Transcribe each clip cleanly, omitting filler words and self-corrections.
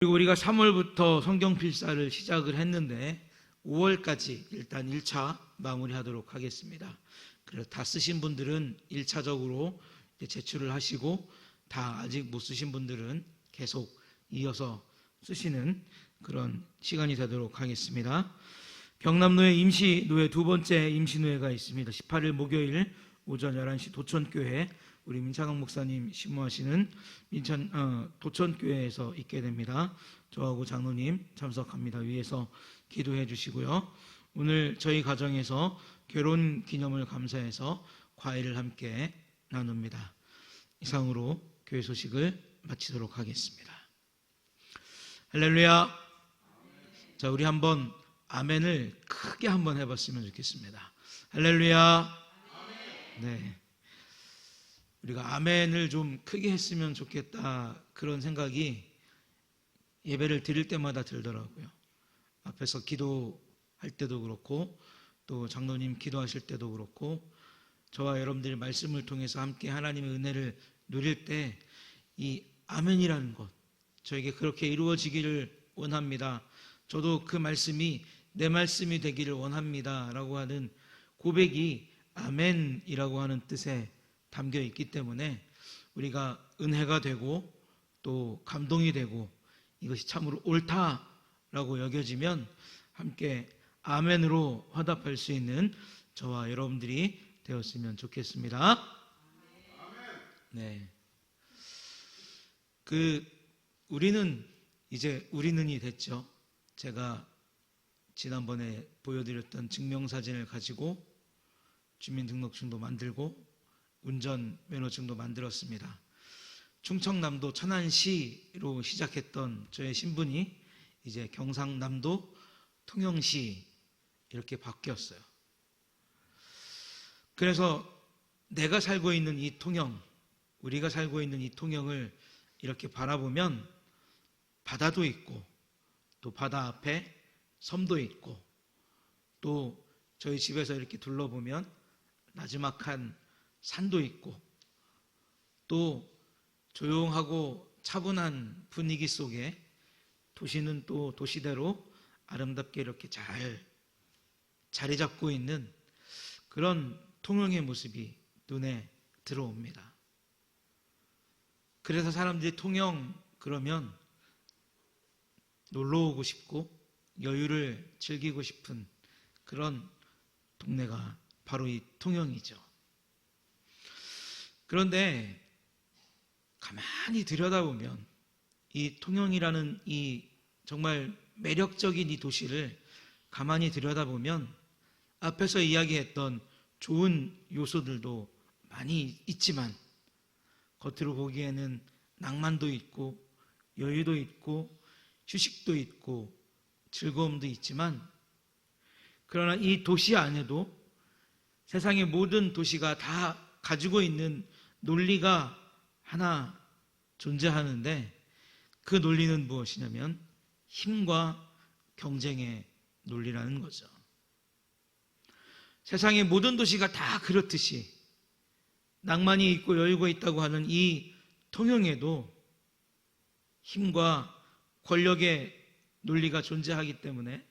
그리고 우리가 3월부터 성경 필사를 시작을 했는데 5월까지 일단 1차 마무리하도록 하겠습니다. 그래서 다 쓰신 분들은 1차적으로 제출을 하시고 다 아직 못 쓰신 분들은 계속 이어서 쓰시는 그런 시간이 되도록 하겠습니다. 경남노회 임시노회 두 번째 임시노회가 있습니다. 18일 목요일 오전 11시 도천교회 우리 민창학 목사님 심무하시는 도천교회에서 있게 됩니다. 저하고 장로님 참석합니다. 위에서 기도해 주시고요. 오늘 저희 가정에서 결혼 기념을 감사해서 과일을 함께 나눕니다. 이상으로 교회 소식을 마치도록 하겠습니다. 할렐루야. 자, 우리 한번 아멘을 크게 한번 해봤으면 좋겠습니다. 할렐루야. 네. 우리가 아멘을 좀 크게 했으면 좋겠다 그런 생각이 예배를 드릴 때마다 들더라고요. 앞에서 기도할 때도 그렇고 또 장로님 기도하실 때도 그렇고 저와 여러분들이 말씀을 통해서 함께 하나님의 은혜를 누릴 때 이 아멘이라는 것 저에게 그렇게 이루어지기를 원합니다. 저도 그 말씀이 내 말씀이 되기를 원합니다 라고 하는 고백이 아멘이라고 하는 뜻에 담겨 있기 때문에 우리가 은혜가 되고 또 감동이 되고 이것이 참으로 옳다라고 여겨지면 함께 아멘으로 화답할 수 있는 저와 여러분들이 되었으면 좋겠습니다. 네. 우리는 이제 우리는이 됐죠. 제가 지난번에 보여드렸던 증명사진을 가지고 주민등록증도 만들고 운전면허증도 만들었습니다. 충청남도 천안시로 시작했던 저의 신분이 이제 경상남도 통영시 이렇게 바뀌었어요. 그래서 내가 살고 있는 이 통영, 우리가 살고 있는 이 통영을 이렇게 바라보면 바다도 있고 또 바다 앞에 섬도 있고 또 저희 집에서 이렇게 둘러보면 나지막한 산도 있고 또 조용하고 차분한 분위기 속에 도시는 또 도시대로 아름답게 이렇게 잘 자리 잡고 있는 그런 통영의 모습이 눈에 들어옵니다. 그래서 사람들이 통영 그러면 놀러 오고 싶고 여유를 즐기고 싶은 그런 동네가 바로 이 통영이죠. 그런데 가만히 들여다보면 이 통영이라는 이 정말 매력적인 이 도시를 가만히 들여다보면 앞에서 이야기했던 좋은 요소들도 많이 있지만 겉으로 보기에는 낭만도 있고 여유도 있고 휴식도 있고 즐거움도 있지만 그러나 이 도시 안에도 세상의 모든 도시가 다 가지고 있는 논리가 하나 존재하는데 그 논리는 무엇이냐면 힘과 경쟁의 논리라는 거죠. 세상의 모든 도시가 다 그렇듯이 낭만이 있고 여유가 있다고 하는 이 통영에도 힘과 권력의 논리가 존재하기 때문에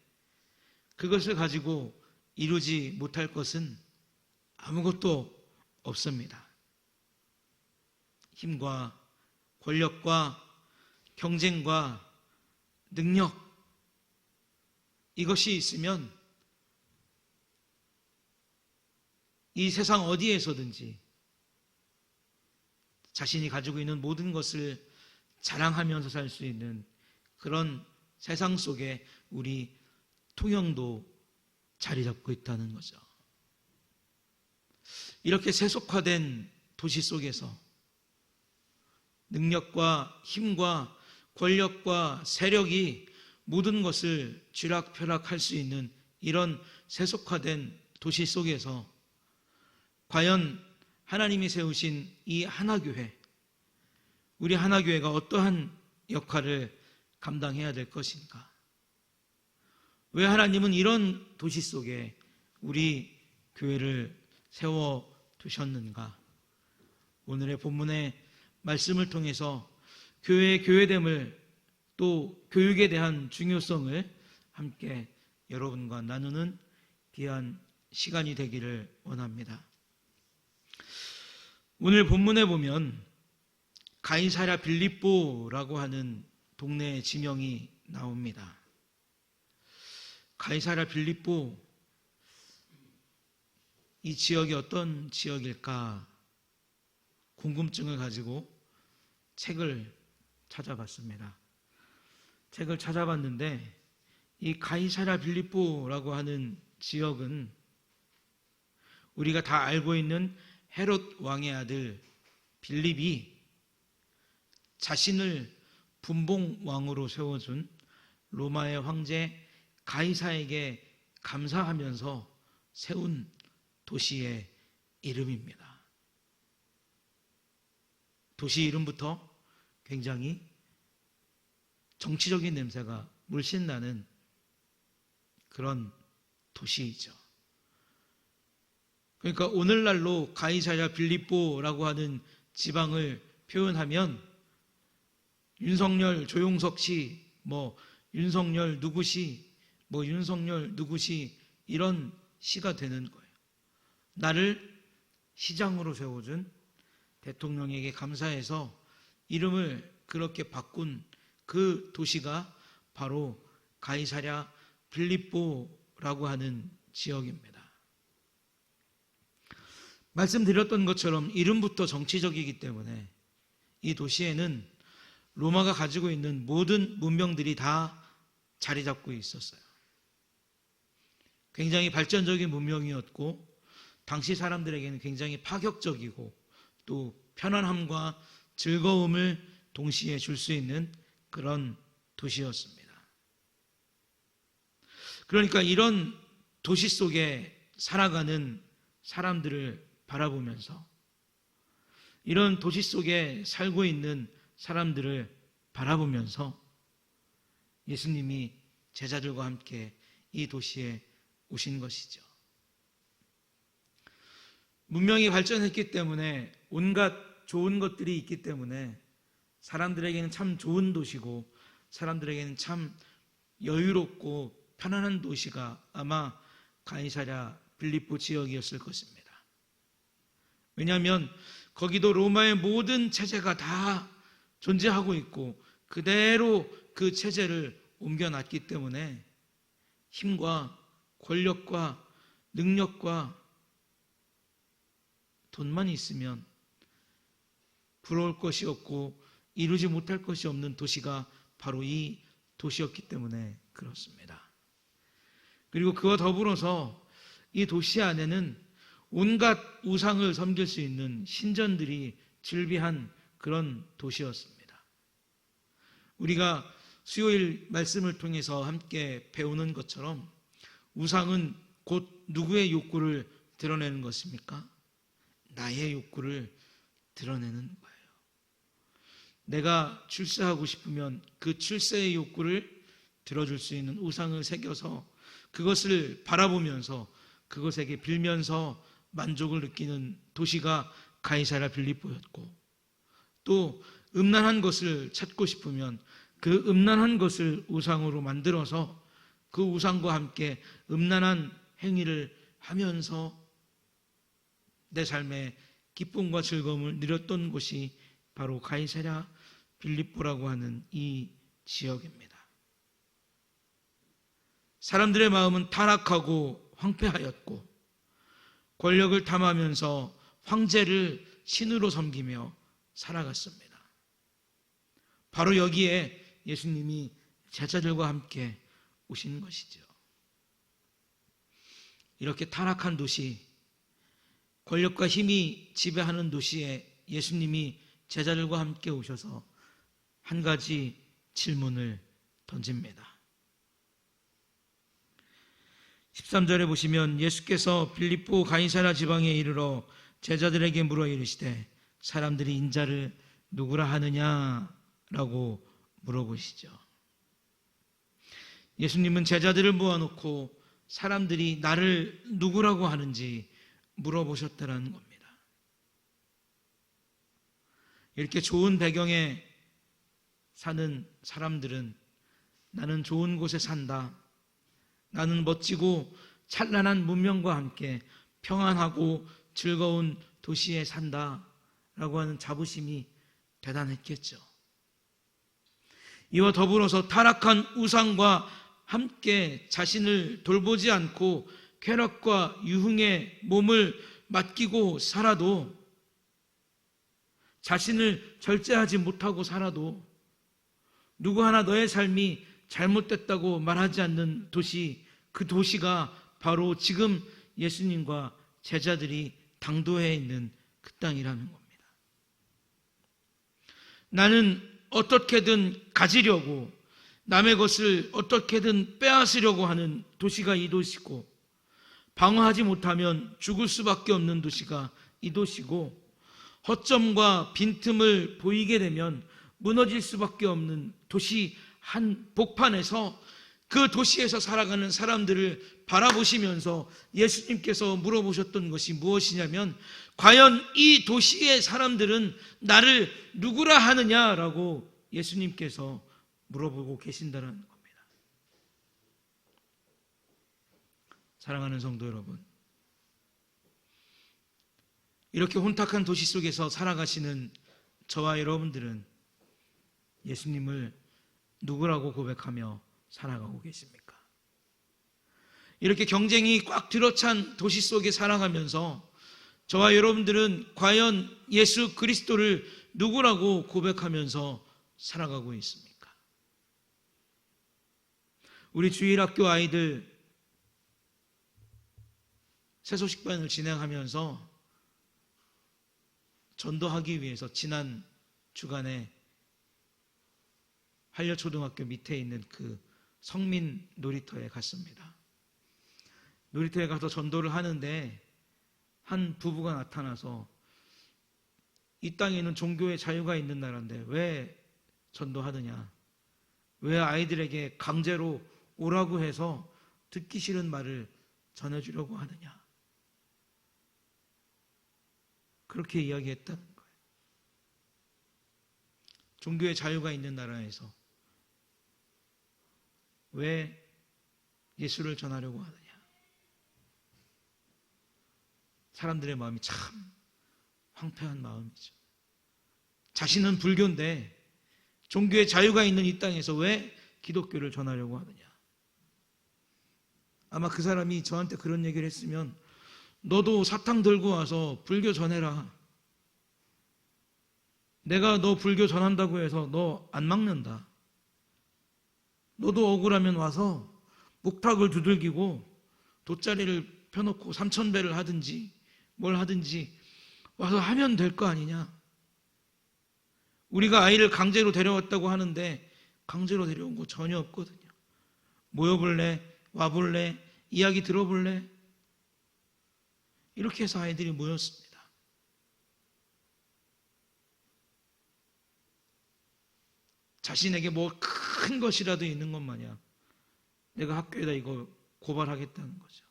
그것을 가지고 이루지 못할 것은 아무것도 없습니다. 힘과 권력과 경쟁과 능력 이것이 있으면 이 세상 어디에서든지 자신이 가지고 있는 모든 것을 자랑하면서 살 수 있는 그런 세상 속에 우리 통영도 자리 잡고 있다는 거죠. 이렇게 세속화된 도시 속에서 능력과 힘과 권력과 세력이 모든 것을 쥐락펴락할 수 있는 이런 세속화된 도시 속에서 과연 하나님이 세우신 이 하나교회, 우리 하나교회가 어떠한 역할을 감당해야 될 것인가? 왜 하나님은 이런 도시 속에 우리 교회를 세워두셨는가? 오늘의 본문의 말씀을 통해서 교회의 교회됨을 또 교육에 대한 중요성을 함께 여러분과 나누는 귀한 시간이 되기를 원합니다. 오늘 본문에 보면 가이사랴 빌립보라고 하는 동네의 지명이 나옵니다. 가이사랴 빌립보, 이 지역이 어떤 지역일까 궁금증을 가지고 책을 찾아봤습니다. 책을 찾아봤는데 이 가이사랴 빌립보라고 하는 지역은 우리가 다 알고 있는 헤롯 왕의 아들 빌립이 자신을 분봉 왕으로 세워준 로마의 황제 가이사에게 감사하면서 세운 도시의 이름입니다. 도시 이름부터 굉장히 정치적인 냄새가 물씬 나는 그런 도시이죠. 그러니까 오늘날로 가이사랴 빌립보라고 하는 지방을 표현하면 윤석열, 조용석 씨, 윤석열 누구시, 윤석열 누구시 이런 시가 되는 거예요. 나를 시장으로 세워준 대통령에게 감사해서 이름을 그렇게 바꾼 그 도시가 바로 가이사랴 빌립보라고 하는 지역입니다. 말씀드렸던 것처럼 이름부터 정치적이기 때문에 이 도시에는 로마가 가지고 있는 모든 문명들이 다 자리 잡고 있었어요. 굉장히 발전적인 문명이었고 당시 사람들에게는 굉장히 파격적이고 또 편안함과 즐거움을 동시에 줄 수 있는 그런 도시였습니다. 그러니까 이런 도시 속에 살아가는 사람들을 바라보면서 이런 도시 속에 살고 있는 사람들을 바라보면서 예수님이 제자들과 함께 이 도시에 오신 것이죠. 문명이 발전했기 때문에 온갖 좋은 것들이 있기 때문에 사람들에게는 참 좋은 도시고 사람들에게는 참 여유롭고 편안한 도시가 아마 가이사랴 빌립보 지역이었을 것입니다. 왜냐하면 거기도 로마의 모든 체제가 다 존재하고 있고 그대로 그 체제를 옮겨놨기 때문에 힘과 권력과 능력과 돈만 있으면 부러울 것이 없고 이루지 못할 것이 없는 도시가 바로 이 도시였기 때문에 그렇습니다. 그리고 그와 더불어서 이 도시 안에는 온갖 우상을 섬길 수 있는 신전들이 즐비한 그런 도시였습니다. 우리가 수요일 말씀을 통해서 함께 배우는 것처럼 우상은 곧 누구의 욕구를 드러내는 것입니까? 나의 욕구를 드러내는 거예요. 내가 출세하고 싶으면 그 출세의 욕구를 들어줄 수 있는 우상을 새겨서 그것을 바라보면서 그것에게 빌면서 만족을 느끼는 도시가 가이사랴 빌립보였고 또 음란한 것을 찾고 싶으면 그 음란한 것을 우상으로 만들어서 그 우상과 함께 음란한 행위를 하면서 내 삶의 기쁨과 즐거움을 누렸던 곳이 바로 가이사랴 빌립보라고 하는 이 지역입니다. 사람들의 마음은 타락하고 황폐하였고 권력을 탐하면서 황제를 신으로 섬기며 살아갔습니다. 바로 여기에 예수님이 제자들과 함께 오신 것이죠. 이렇게 타락한 도시, 권력과 힘이 지배하는 도시에 예수님이 제자들과 함께 오셔서 한 가지 질문을 던집니다. 13절에 보시면 예수께서 빌립보 가이사랴 지방에 이르러 제자들에게 물어 이르시되 사람들이 인자를 누구라 하느냐라고 물어보시죠. 예수님은 제자들을 모아놓고 사람들이 나를 누구라고 하는지 물어보셨다는 겁니다. 이렇게 좋은 배경의 사는 사람들은 나는 좋은 곳에 산다, 나는 멋지고 찬란한 문명과 함께 평안하고 즐거운 도시에 산다 라고 하는 자부심이 대단했겠죠. 이와 더불어서 타락한 우상과 함께 자신을 돌보지 않고 쾌락과 유흥에 몸을 맡기고 살아도, 자신을 절제하지 못하고 살아도 누구 하나 너의 삶이 잘못됐다고 말하지 않는 도시, 그 도시가 바로 지금 예수님과 제자들이 당도해 있는 그 땅이라는 겁니다. 나는 어떻게든 가지려고, 남의 것을 어떻게든 빼앗으려고 하는 도시가 이 도시고, 방어하지 못하면 죽을 수밖에 없는 도시가 이 도시고, 허점과 빈틈을 보이게 되면 무너질 수밖에 없는 도시 한 복판에서, 그 도시에서 살아가는 사람들을 바라보시면서 예수님께서 물어보셨던 것이 무엇이냐면, 과연 이 도시의 사람들은 나를 누구라 하느냐라고 예수님께서 물어보고 계신다는 겁니다. 사랑하는 성도 여러분, 이렇게 혼탁한 도시 속에서 살아가시는 저와 여러분들은 예수님을 누구라고 고백하며 살아가고 계십니까? 이렇게 경쟁이 꽉 들어찬 도시 속에 살아가면서 저와 여러분들은 과연 예수 그리스도를 누구라고 고백하면서 살아가고 있습니까? 우리 주일학교 아이들 새소식반을 진행하면서 전도하기 위해서 지난 주간에 한려초등학교 밑에 있는 그 성민 놀이터에 갔습니다. 놀이터에 가서 전도를 하는데 한 부부가 나타나서 이 땅에는 종교의 자유가 있는 나라인데 왜 전도하느냐, 왜 아이들에게 강제로 오라고 해서 듣기 싫은 말을 전해주려고 하느냐, 그렇게 이야기했다는 거예요. 종교의 자유가 있는 나라에서 왜 예수를 전하려고 하느냐. 사람들의 마음이 참 황폐한 마음이죠. 자신은 불교인데 종교의 자유가 있는 이 땅에서 왜 기독교를 전하려고 하느냐. 아마 그 사람이 저한테 그런 얘기를 했으면 너도 사탕 들고 와서 불교 전해라. 내가 너 불교 전한다고 해서 너 안 막는다. 너도 억울하면 와서 목탁을 두들기고 돗자리를 펴놓고 3,000배를 하든지 뭘 하든지 와서 하면 될 거 아니냐. 우리가 아이를 강제로 데려왔다고 하는데 강제로 데려온 거 전혀 없거든요. 모여볼래? 와볼래? 이야기 들어볼래? 이렇게 해서 아이들이 모였습니다. 자신에게 뭐 큰 것이라도 있는 것 마냥 내가 학교에다 이거 고발하겠다는 거죠.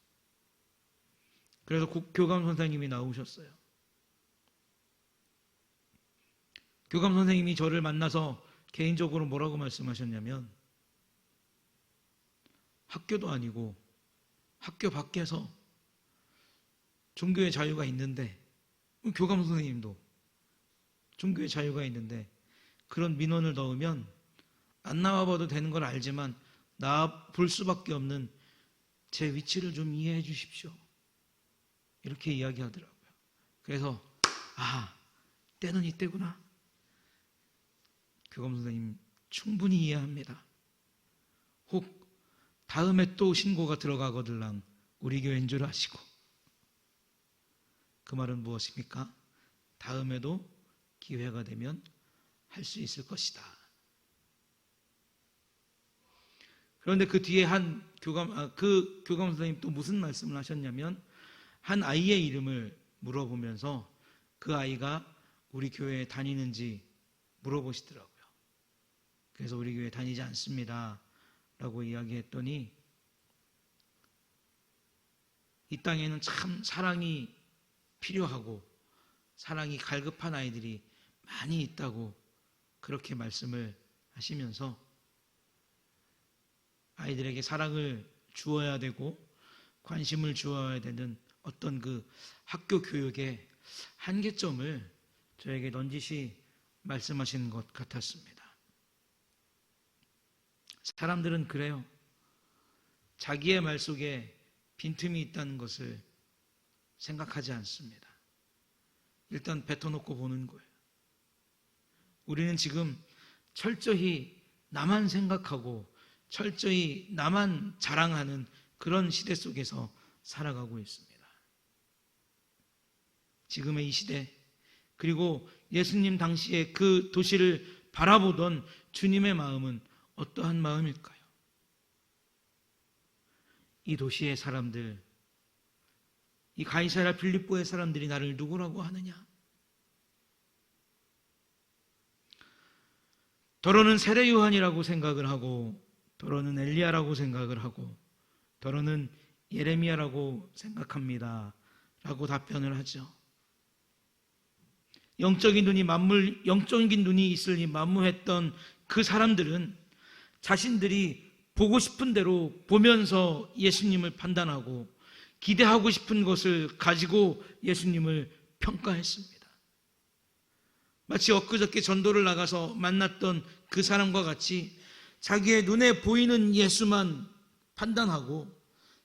그래서 교감 선생님이 나오셨어요. 교감 선생님이 저를 만나서 개인적으로 뭐라고 말씀하셨냐면, 학교도 아니고 학교 밖에서 종교의 자유가 있는데, 교감 선생님도 종교의 자유가 있는데 그런 민원을 넣으면 안 나와봐도 되는 걸 알지만 나와 볼 수밖에 없는 제 위치를 좀 이해해 주십시오. 이렇게 이야기하더라고요. 그래서 때는 이때구나. 교감 선생님 충분히 이해합니다. 혹 다음에 또 신고가 들어가거들랑 우리 교회인 줄 아시고. 그 말은 무엇입니까? 다음에도 기회가 되면 할 수 있을 것이다. 그런데 그 뒤에 그 교감 선생님 또 무슨 말씀을 하셨냐면, 한 아이의 이름을 물어보면서 그 아이가 우리 교회에 다니는지 물어보시더라고요. 그래서 우리 교회에 다니지 않습니다 라고 이야기했더니, 이 땅에는 참 사랑이 필요하고 사랑이 갈급한 아이들이 많이 있다고 그렇게 말씀을 하시면서 아이들에게 사랑을 주어야 되고 관심을 주어야 되는 어떤 그 학교 교육의 한계점을 저에게 넌지시 말씀하시는 것 같았습니다. 사람들은 그래요. 자기의 말 속에 빈틈이 있다는 것을 생각하지 않습니다. 일단 뱉어놓고 보는 거예요. 우리는 지금 철저히 나만 생각하고 철저히 나만 자랑하는 그런 시대 속에서 살아가고 있습니다. 지금의 이 시대, 그리고 예수님 당시에 그 도시를 바라보던 주님의 마음은 어떠한 마음일까요? 이 도시의 사람들, 이 가이사랴 빌립보의 사람들이 나를 누구라고 하느냐? 더러는 세례 요한이라고 생각을 하고, 더러는 엘리야라고 생각을 하고, 더러는 예레미야라고 생각합니다 라고 답변을 하죠. 영적인 눈이 있으니 만무했던 그 사람들은 자신들이 보고 싶은 대로 보면서 예수님을 판단하고 기대하고 싶은 것을 가지고 예수님을 평가했습니다. 마치 엊그저께 전도를 나가서 만났던 그 사람과 같이 자기의 눈에 보이는 예수만 판단하고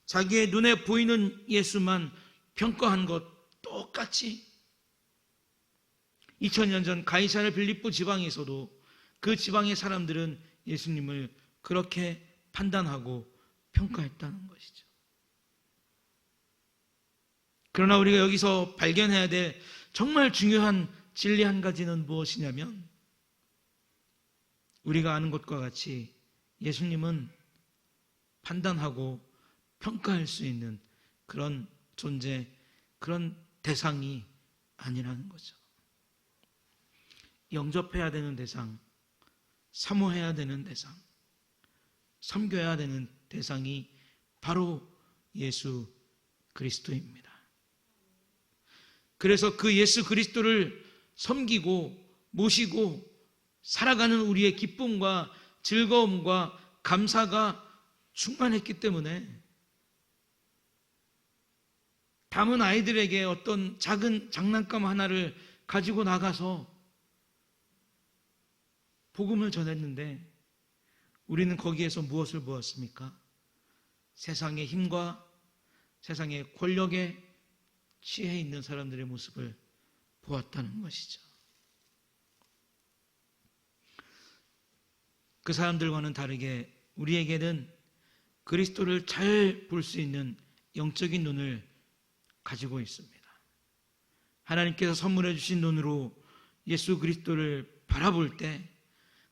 자기의 눈에 보이는 예수만 평가한 것 똑같이 2000년 전 가이사랴 빌립보 지방에서도 그 지방의 사람들은 예수님을 그렇게 판단하고 평가했다는 것이죠. 그러나 우리가 여기서 발견해야 될 정말 중요한 진리 한 가지는 무엇이냐면, 우리가 아는 것과 같이 예수님은 판단하고 평가할 수 있는 그런 존재, 그런 대상이 아니라는 거죠. 영접해야 되는 대상, 사모해야 되는 대상, 섬겨야 되는 대상이 바로 예수 그리스도입니다. 그래서 그 예수 그리스도를 섬기고 모시고 살아가는 우리의 기쁨과 즐거움과 감사가 충만했기 때문에 담은 아이들에게 어떤 작은 장난감 하나를 가지고 나가서 복음을 전했는데 우리는 거기에서 무엇을 보았습니까? 세상의 힘과 세상의 권력에 취해 있는 사람들의 모습을 보았다는 것이죠. 그 사람들과는 다르게 우리에게는 그리스도를 잘 볼 수 있는 영적인 눈을 가지고 있습니다. 하나님께서 선물해 주신 눈으로 예수 그리스도를 바라볼 때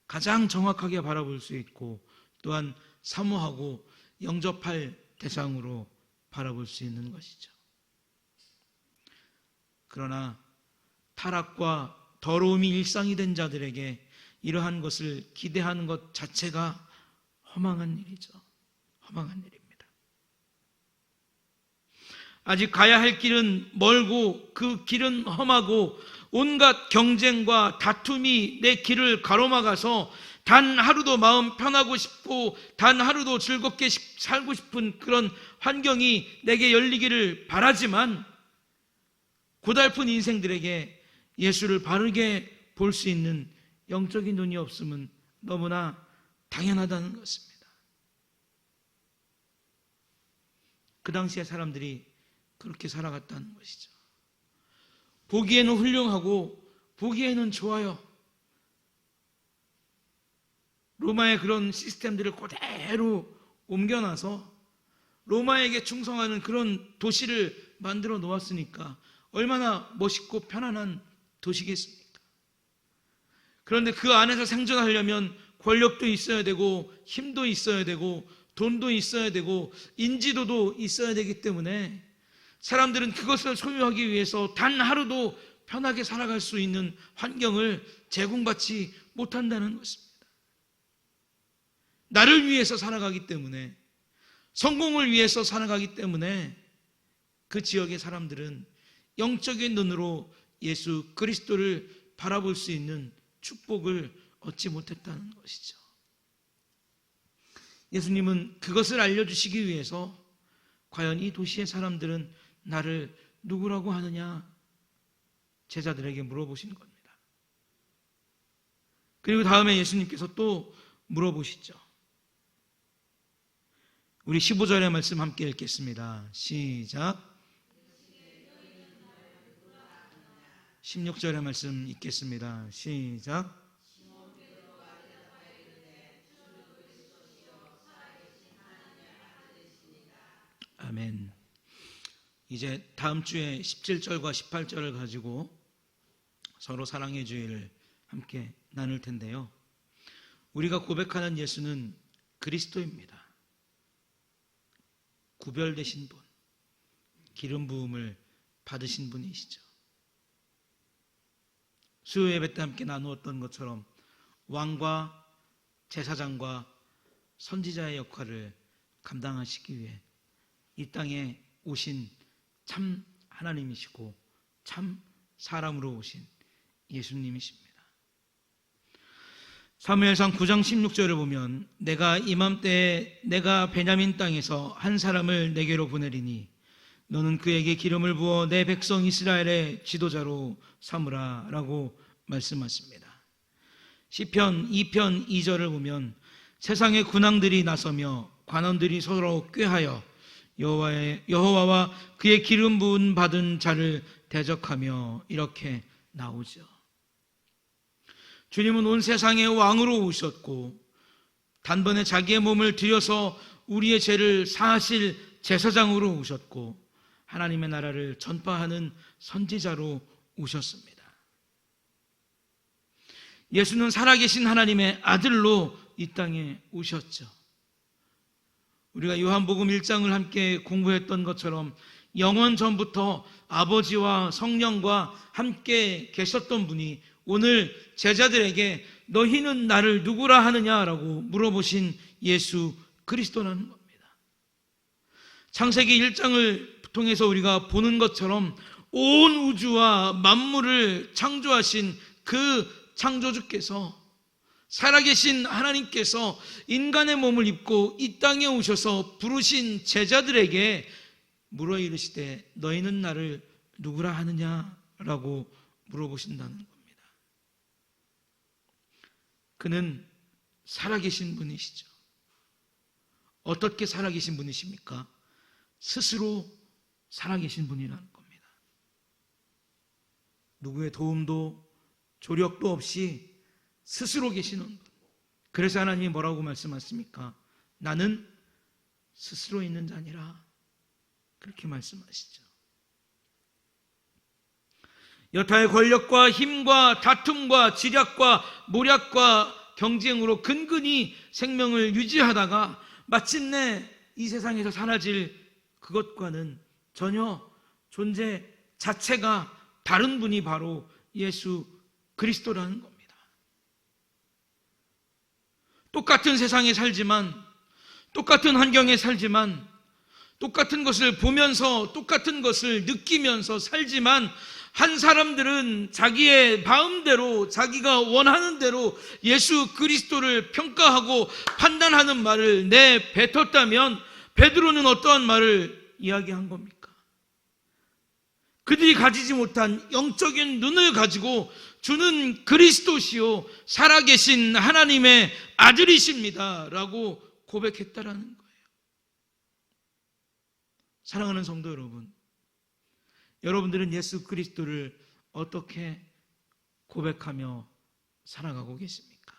가장 정확하게 바라볼 수 있고 또한 사모하고 영접할 대상으로 바라볼 수 있는 것이죠. 그러나 타락과 더러움이 일상이 된 자들에게 이러한 것을 기대하는 것 자체가 허망한 일이죠. 허망한 일입니다. 아직 가야 할 길은 멀고 그 길은 험하고 온갖 경쟁과 다툼이 내 길을 가로막아서 단 하루도 마음 편하고 싶고 단 하루도 즐겁게 살고 싶은 그런 환경이 내게 열리기를 바라지만 고달픈 인생들에게 예수를 바르게 볼 수 있는 영적인 눈이 없음은 너무나 당연하다는 것입니다. 그 당시의 사람들이 그렇게 살아갔다는 것이죠. 보기에는 훌륭하고 보기에는 좋아요. 로마의 그런 시스템들을 그대로 옮겨놔서 로마에게 충성하는 그런 도시를 만들어 놓았으니까 얼마나 멋있고 편안한 도시겠습니까? 그런데 그 안에서 생존하려면 권력도 있어야 되고 힘도 있어야 되고 돈도 있어야 되고 인지도도 있어야 되기 때문에 사람들은 그것을 소유하기 위해서 단 하루도 편하게 살아갈 수 있는 환경을 제공받지 못한다는 것입니다. 나를 위해서 살아가기 때문에, 성공을 위해서 살아가기 때문에 그 지역의 사람들은 영적인 눈으로 예수 그리스도를 바라볼 수 있는 축복을 얻지 못했다는 것이죠. 예수님은 그것을 알려주시기 위해서 과연 이 도시의 사람들은 나를 누구라고 하느냐 제자들에게 물어보신 겁니다. 그리고 다음에 예수님께서 또 물어보시죠. 우리 15절의 말씀 함께 읽겠습니다. 시작. 16절의 말씀 읽겠습니다. 시작. 아멘. 이제 다음 주에 17절과 18절을 가지고 서로 사랑의 주의를 함께 나눌 텐데요. 우리가 고백하는 예수는 그리스도입니다. 구별되신 분, 기름 부음을 받으신 분이시죠. 수요 예배 때 함께 나누었던 것처럼 왕과 제사장과 선지자의 역할을 감당하시기 위해 이 땅에 오신 참 하나님이시고 참 사람으로 오신 예수님이십니다. 사무엘상 9장 16절을 보면 내가 이맘때에 내가 베냐민 땅에서 한 사람을 내게로 보내리니 너는 그에게 기름을 부어 내 백성 이스라엘의 지도자로 삼으라 라고 말씀하십니다. 시편 2편 2절을 보면 세상의 군왕들이 나서며 관원들이 서로 꾀하여 여호와와 그의 기름 부은 받은 자를 대적하며 이렇게 나오죠. 주님은 온 세상의 왕으로 오셨고 단번에 자기의 몸을 들여서 우리의 죄를 사하실 제사장으로 오셨고 하나님의 나라를 전파하는 선지자로 오셨습니다. 예수는 살아계신 하나님의 아들로 이 땅에 오셨죠. 우리가 요한복음 1장을 함께 공부했던 것처럼 영원 전부터 아버지와 성령과 함께 계셨던 분이 오늘 제자들에게 너희는 나를 누구라 하느냐라고 물어보신 예수 그리스도라는 겁니다. 창세기 1장을 통해서 우리가 보는 것처럼 온 우주와 만물을 창조하신 그 창조주께서 살아계신 하나님께서 인간의 몸을 입고 이 땅에 오셔서 부르신 제자들에게 물어 이르시되 너희는 나를 누구라 하느냐라고 물어보신다는 겁니다. 그는 살아계신 분이시죠. 어떻게 살아계신 분이십니까? 스스로 살아계신 분이라는 겁니다. 누구의 도움도 조력도 없이 스스로 계시는 분. 그래서 하나님이 뭐라고 말씀하십니까? 나는 스스로 있는 자니라. 그렇게 말씀하시죠. 여타의 권력과 힘과 다툼과 지략과 모략과 경쟁으로 근근히 생명을 유지하다가 마침내 이 세상에서 사라질 그것과는 전혀 존재 자체가 다른 분이 바로 예수 그리스도라는 겁니다. 똑같은 세상에 살지만, 똑같은 환경에 살지만, 똑같은 것을 보면서 똑같은 것을 느끼면서 살지만 한 사람들은 자기의 마음대로 자기가 원하는 대로 예수 그리스도를 평가하고 판단하는 말을 내뱉었다면 베드로는 어떠한 말을 이야기한 겁니까? 그들이 가지지 못한 영적인 눈을 가지고 주는 그리스도시요 살아계신 하나님의 아들이십니다 라고 고백했다라는 거예요. 사랑하는 성도 여러분, 여러분들은 예수 그리스도를 어떻게 고백하며 살아가고 계십니까?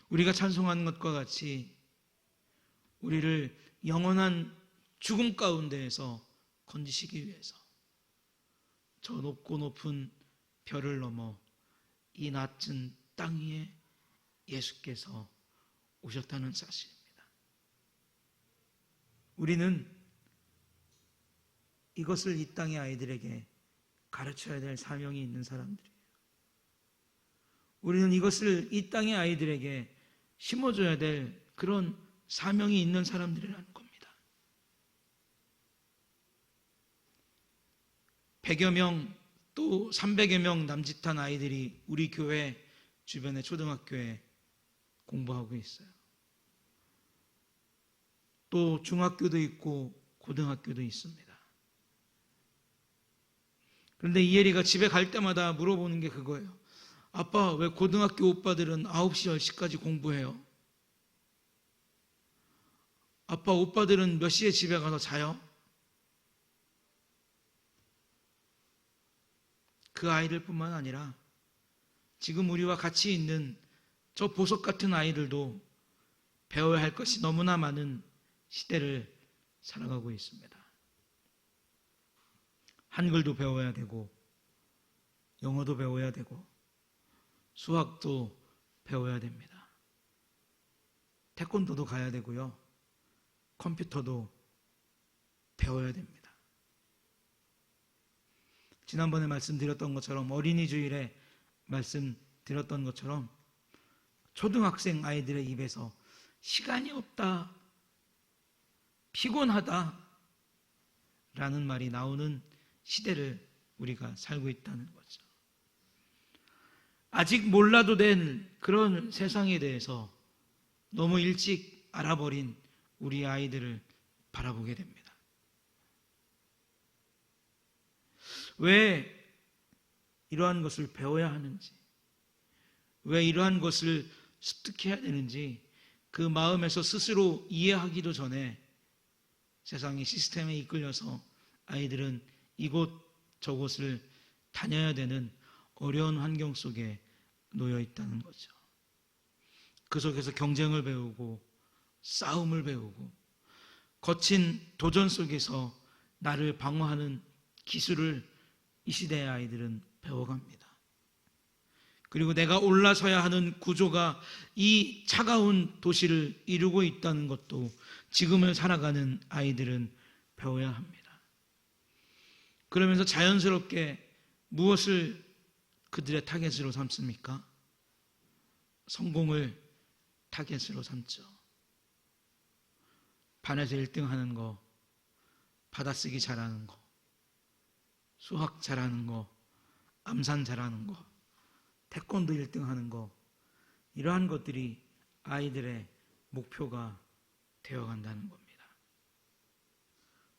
우리가 찬송하는 것과 같이 우리를 영원한 죽음 가운데에서 건지시기 위해서 저 높고 높은 별을 넘어 이 낮은 땅 위에 예수께서 오셨다는 사실입니다. 우리는 이것을 이 땅의 아이들에게 가르쳐야 될 사명이 있는 사람들이에요. 우리는 이것을 이 땅의 아이들에게 심어줘야 될 그런 사명이 있는 사람들이라는 겁니다. 100여 명 또 300여 명 남짓한 아이들이 우리 교회 주변의 초등학교에 공부하고 있어요. 또 중학교도 있고 고등학교도 있습니다. 그런데 이혜리가 집에 갈 때마다 물어보는 게 그거예요. 아빠, 왜 고등학교 오빠들은 9시, 10시까지 공부해요? 아빠, 오빠들은 몇 시에 집에 가서 자요? 그 아이들 뿐만 아니라 지금 우리와 같이 있는 저 보석 같은 아이들도 배워야 할 것이 너무나 많은 시대를 살아가고 있습니다. 한글도 배워야 되고, 영어도 배워야 되고, 수학도 배워야 됩니다. 태권도도 가야 되고요. 컴퓨터도 배워야 됩니다. 지난번에 말씀드렸던 것처럼, 어린이 주일에 말씀드렸던 것처럼 초등학생 아이들의 입에서 시간이 없다, 피곤하다 라는 말이 나오는 시대를 우리가 살고 있다는 거죠. 아직 몰라도 된 그런 세상에 대해서 너무 일찍 알아버린 우리 아이들을 바라보게 됩니다. 왜 이러한 것을 배워야 하는지, 왜 이러한 것을 습득해야 되는지 그 마음에서 스스로 이해하기도 전에 세상의 시스템에 이끌려서 아이들은 이곳 저곳을 다녀야 되는 어려운 환경 속에 놓여 있다는 거죠. 그 속에서 경쟁을 배우고 싸움을 배우고 거친 도전 속에서 나를 방어하는 기술을 이 시대의 아이들은 배워갑니다. 그리고 내가 올라서야 하는 구조가 이 차가운 도시를 이루고 있다는 것도 지금을 살아가는 아이들은 배워야 합니다. 그러면서 자연스럽게 무엇을 그들의 타겟으로 삼습니까? 성공을 타겟으로 삼죠. 반에서 1등 하는 거, 받아쓰기 잘하는 거, 수학 잘하는 거, 암산 잘하는 거, 태권도 1등 하는 거, 이러한 것들이 아이들의 목표가 되어간다는 겁니다.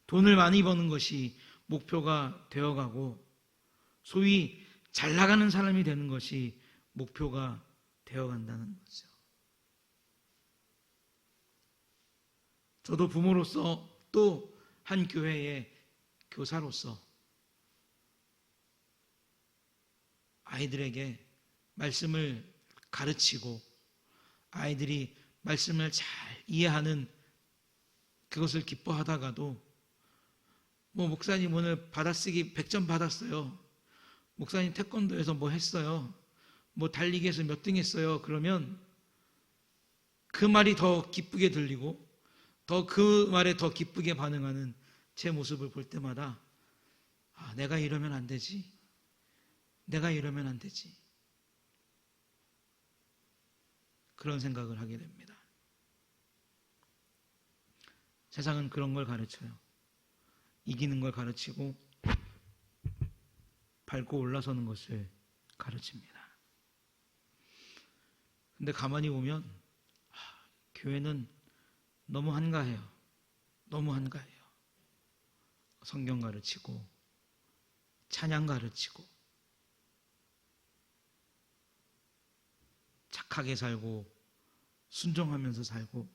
돈을 많이 버는 것이 목표가 되어가고 소위 잘 나가는 사람이 되는 것이 목표가 되어간다는 거죠. 저도 부모로서 또 한 교회의 교사로서 아이들에게 말씀을 가르치고 아이들이 말씀을 잘 이해하는 그것을 기뻐하다가도 목사님 오늘 받아쓰기 100점 받았어요. 목사님 태권도에서 뭐 했어요? 달리기에서 몇 등 했어요? 그러면 그 말이 더 기쁘게 들리고 더 그 말에 더 기쁘게 반응하는 제 모습을 볼 때마다 내가 이러면 안 되지. 내가 이러면 안 되지. 그런 생각을 하게 됩니다. 세상은 그런 걸 가르쳐요. 이기는 걸 가르치고 밟고 올라서는 것을 가르칩니다. 근데 가만히 보면 교회는 너무 한가해요. 너무 한가해요. 성경 가르치고 찬양 가르치고 착하게 살고 순종하면서 살고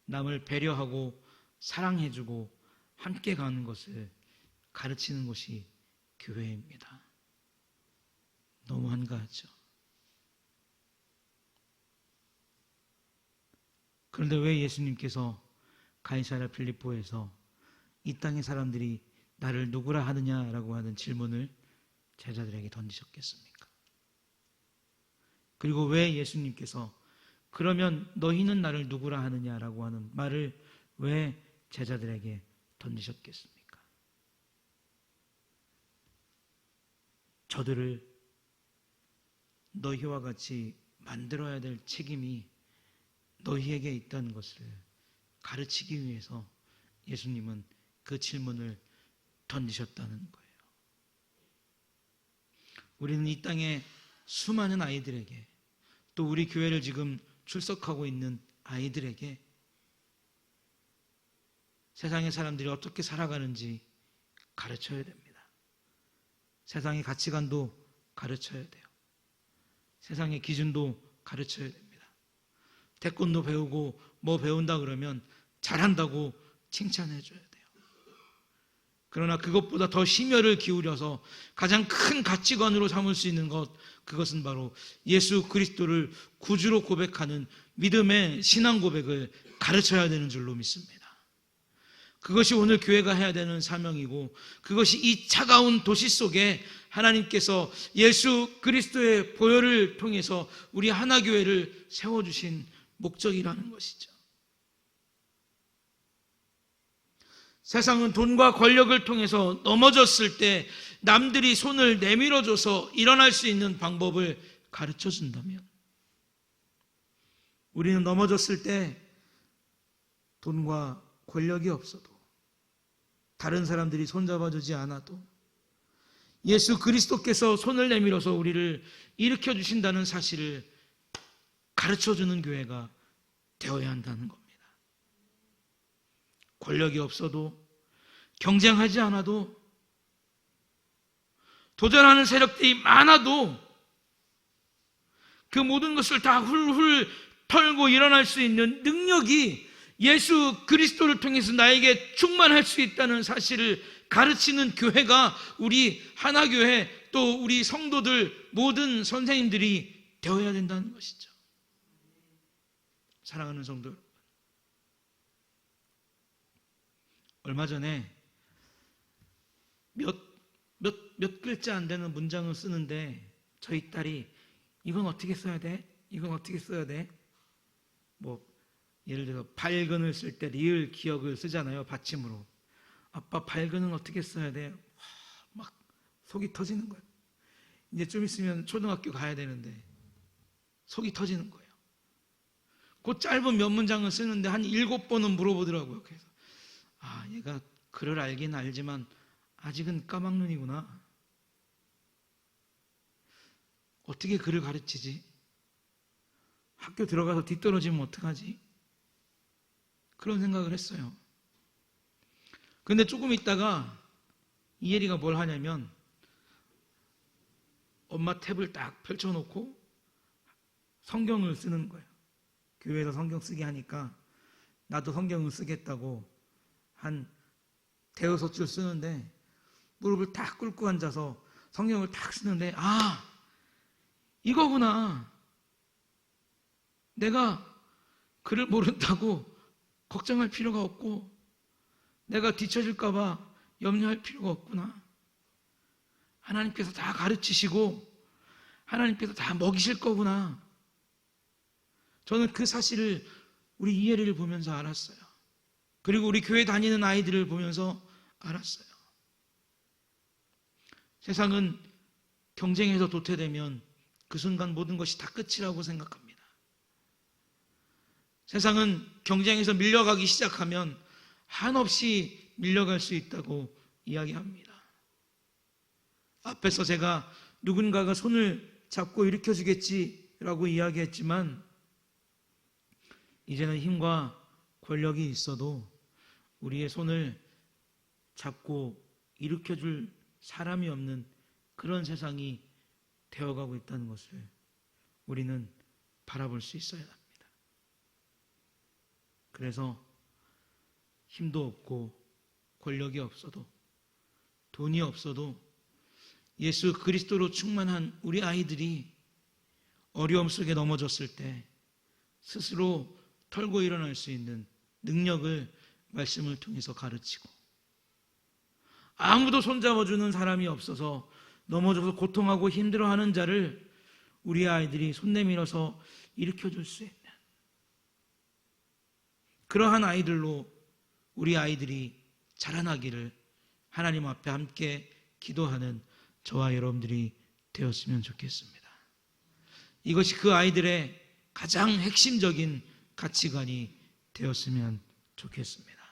남을 배려하고 사랑해주고 함께 가는 것을 가르치는 곳이 교회입니다. 너무 한가하죠. 그런데 왜 예수님께서 가이사랴 필리포에서 이 땅의 사람들이 나를 누구라 하느냐라고 하는 질문을 제자들에게 던지셨겠습니까? 그리고 왜 예수님께서 그러면 너희는 나를 누구라 하느냐라고 하는 말을 왜 제자들에게 던지셨겠습니까? 저들을 너희와 같이 만들어야 될 책임이 너희에게 있다는 것을 가르치기 위해서 예수님은 그 질문을 던지셨다는 거예요. 우리는 이 땅에 수많은 아이들에게, 또 우리 교회를 지금 출석하고 있는 아이들에게 세상의 사람들이 어떻게 살아가는지 가르쳐야 됩니다. 세상의 가치관도 가르쳐야 돼요. 세상의 기준도 가르쳐야 됩니다. 태권도 배우고 뭐 배운다 그러면 잘한다고 칭찬해 줘야 돼요. 그러나 그것보다 더 심혈을 기울여서 가장 큰 가치관으로 삼을 수 있는 것, 그것은 바로 예수 그리스도를 구주로 고백하는 믿음의 신앙 고백을 가르쳐야 되는 줄로 믿습니다. 그것이 오늘 교회가 해야 되는 사명이고, 그것이 이 차가운 도시 속에 하나님께서 예수 그리스도의 보혈을 통해서 우리 하나교회를 세워주신 목적이라는 것이죠. 세상은 돈과 권력을 통해서 넘어졌을 때 남들이 손을 내밀어줘서 일어날 수 있는 방법을 가르쳐 준다면, 우리는 넘어졌을 때 돈과 권력이 없어도, 다른 사람들이 손잡아주지 않아도 예수 그리스도께서 손을 내밀어서 우리를 일으켜 주신다는 사실을 가르쳐주는 교회가 되어야 한다는 겁니다. 권력이 없어도, 경쟁하지 않아도, 도전하는 세력들이 많아도 그 모든 것을 다 훌훌 털고 일어날 수 있는 능력이 예수 그리스도를 통해서 나에게 충만할 수 있다는 사실을 가르치는 교회가 우리 하나교회, 또 우리 성도들, 모든 선생님들이 되어야 된다는 것이죠. 사랑하는 성도 여러분, 얼마 전에 몇 글자 안 되는 문장을 쓰는데 저희 딸이 이건 어떻게 써야 돼? 이건 어떻게 써야 돼? 뭐 예를 들어 발근을 쓸 때 리을 기억을 쓰잖아요, 받침으로. 아빠 발근은 어떻게 써야 돼? 막 속이 터지는 거예요. 이제 좀 있으면 초등학교 가야 되는데 속이 터지는 거예요. 그 짧은 몇 문장을 쓰는데 한 7번은 물어보더라고요. 그래서 얘가 글을 알긴 알지만 아직은 까막눈이구나. 어떻게 글을 가르치지? 학교 들어가서 뒤떨어지면 어떡하지? 그런 생각을 했어요. 근데 조금 있다가 이혜리가 뭘 하냐면 엄마 탭을 딱 펼쳐놓고 성경을 쓰는 거예요. 교회에서 성경 쓰게 하니까 나도 성경을 쓰겠다고 한 대여섯 줄 쓰는데 무릎을 딱 꿇고 앉아서 성경을 딱 쓰는데 이거구나. 내가 글을 모른다고 걱정할 필요가 없고 내가 뒤처질까 봐 염려할 필요가 없구나. 하나님께서 다 가르치시고 하나님께서 다 먹이실 거구나. 저는 그 사실을 우리 이혜리를 보면서 알았어요. 그리고 우리 교회 다니는 아이들을 보면서 알았어요. 세상은 경쟁에서 도태되면 그 순간 모든 것이 다 끝이라고 생각합니다. 세상은 경쟁에서 밀려가기 시작하면 한없이 밀려갈 수 있다고 이야기합니다. 앞에서 제가 누군가가 손을 잡고 일으켜주겠지라고 이야기했지만 이제는 힘과 권력이 있어도 우리의 손을 잡고 일으켜줄 사람이 없는 그런 세상이 되어가고 있다는 것을 우리는 바라볼 수 있어야 합니다. 그래서 힘도 없고 권력이 없어도 돈이 없어도 예수 그리스도로 충만한 우리 아이들이 어려움 속에 넘어졌을 때 스스로 털고 일어날 수 있는 능력을 말씀을 통해서 가르치고, 아무도 손잡아주는 사람이 없어서 넘어져서 고통하고 힘들어하는 자를 우리 아이들이 손 내밀어서 일으켜줄 수 있는 그러한 아이들로 우리 아이들이 자라나기를 하나님 앞에 함께 기도하는 저와 여러분들이 되었으면 좋겠습니다. 이것이 그 아이들의 가장 핵심적인 가치관이 되었으면 좋겠습니다.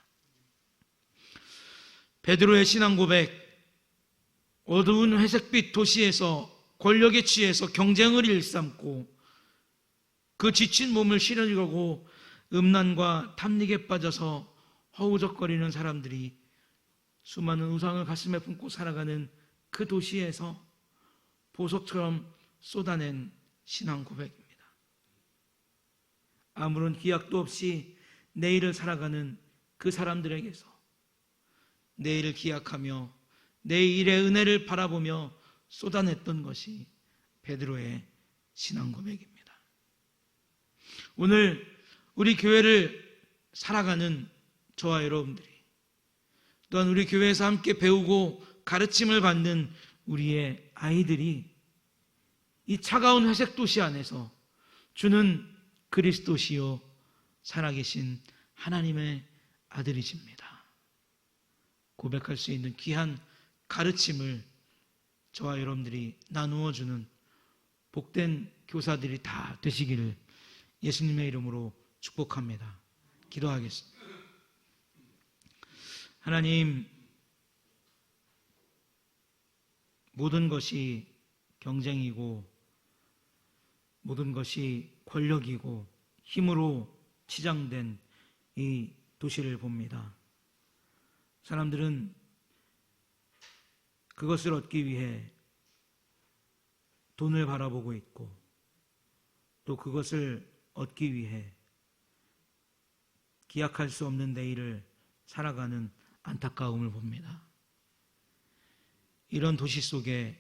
베드로의 신앙 고백, 어두운 회색빛 도시에서 권력에 취해서 경쟁을 일삼고 그 지친 몸을 실어주려고 음란과 탐닉에 빠져서 허우적거리는 사람들이 수많은 우상을 가슴에 품고 살아가는 그 도시에서 보석처럼 쏟아낸 신앙 고백입니다. 아무런 기약도 없이 내일을 살아가는 그 사람들에게서 내일을 기약하며 내일의 은혜를 바라보며 쏟아냈던 것이 베드로의 신앙 고백입니다. 오늘 우리 교회를 살아가는 저와 여러분들이, 또한 우리 교회에서 함께 배우고 가르침을 받는 우리의 아이들이 이 차가운 회색 도시 안에서 주는 그리스도시요 살아계신 하나님의 아들이십니다 고백할 수 있는 귀한 가르침을 저와 여러분들이 나누어 주는 복된 교사들이 다 되시기를 예수님의 이름으로 축복합니다. 기도하겠습니다. 하나님, 모든 것이 경쟁이고 모든 것이 권력이고 힘으로 치장된 이 도시를 봅니다. 사람들은 그것을 얻기 위해 돈을 바라보고 있고 또 그것을 얻기 위해 기약할 수 없는 내일을 살아가는 안타까움을 봅니다. 이런 도시 속에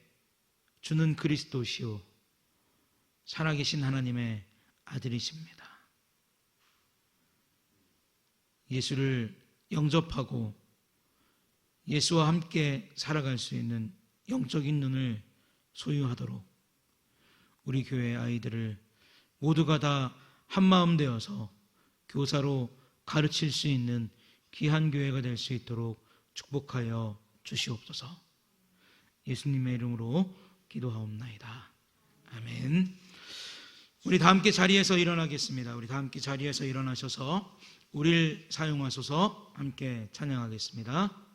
주는 그리스도시요 살아계신 하나님의 아들이십니다. 예수를 영접하고 예수와 함께 살아갈 수 있는 영적인 눈을 소유하도록 우리 교회의 아이들을 모두가 다 한마음 되어서 교사로 가르칠 수 있는 귀한 교회가 될 수 있도록 축복하여 주시옵소서. 예수님의 이름으로 기도하옵나이다. 아멘. 우리 다 함께 자리에서 일어나겠습니다. 우리 다 함께 자리에서 일어나셔서 우리를 사용하소서. 함께 찬양하겠습니다.